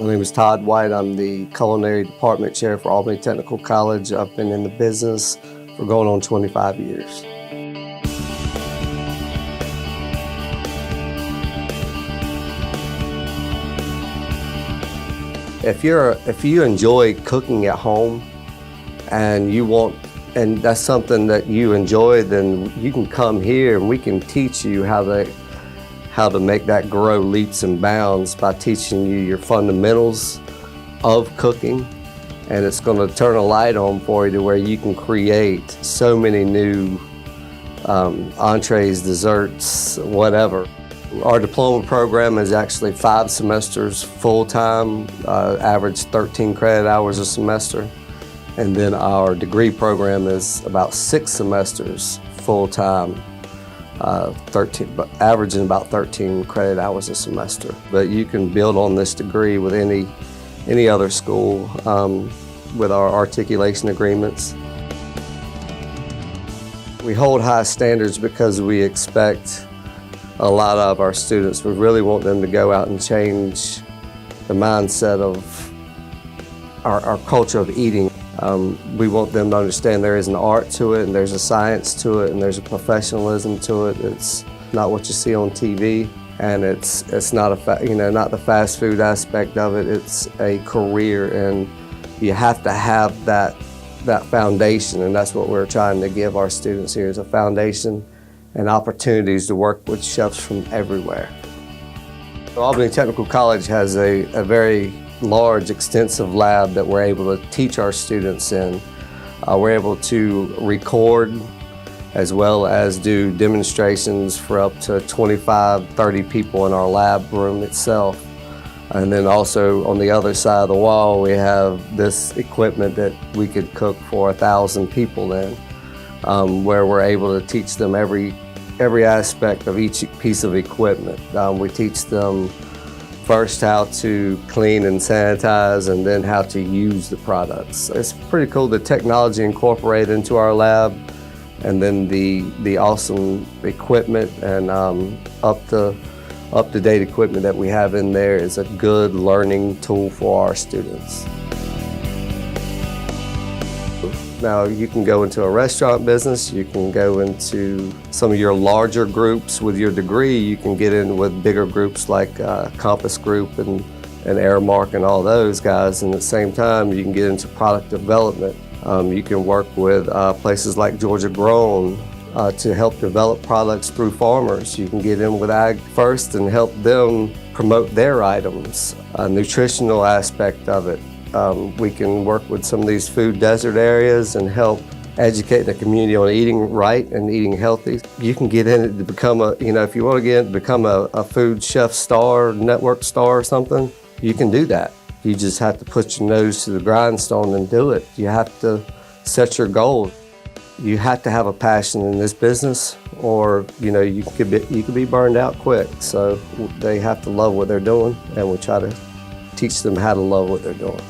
My name is Todd White. I'm the Culinary Department Chair for Albany Technical College. I've been in the business for going on 25 years. If you enjoy cooking at home and that's something that you enjoy, then you can come here and we can teach you how to make that grow leaps and bounds by teaching you your fundamentals of cooking. And it's going to turn a light on for you to where you can create so many new entrees, desserts, whatever. Our diploma program is actually 5 semesters full-time, average 13 credit hours a semester. And then our degree program is about 6 semesters full-time, averaging about 13 credit hours a semester. But you can build on this degree with any other school with our articulation agreements. We hold high standards because we expect a lot of our students. We really want them to go out and change the mindset of our culture of eating. We want them to understand there is an art to it, and there's a science to it, and there's a professionalism to it. It's not what you see on TV, and it's not not the fast food aspect of it. It's a career, and you have to have that foundation, and that's what we're trying to give our students here, is a foundation and opportunities to work with chefs from everywhere. Albany Technical College has a very large, extensive lab that we're able to teach our students in. We're able to record as well as do demonstrations for up to 25, 30 people in our lab room itself. And then also on the other side of the wall, we have this equipment that we could cook for 1,000 people in, where we're able to teach them every aspect of each piece of equipment. We teach them first how to clean and sanitize, and then how to use the products. It's pretty cool, the technology incorporated into our lab, and then the awesome equipment and up-to-date equipment that we have in there is a good learning tool for our students. Now, you can go into a restaurant business, you can go into some of your larger groups. With your degree, you can get in with bigger groups like Compass Group and Airmark and all those guys. And at the same time, you can get into product development. You can work with places like Georgia Grown to help develop products through farmers. You can get in with Ag First and help them promote their items, a nutritional aspect of it. We can work with some of these food desert areas and help educate the community on eating right and eating healthy. You can get in it to become if you want to get in to become a food chef star, network star or something, you can do that. You just have to put your nose to the grindstone and do it. You have to set your goal. You have to have a passion in this business, or you could be burned out quick. So they have to love what they're doing, and we try to teach them how to love what they're doing.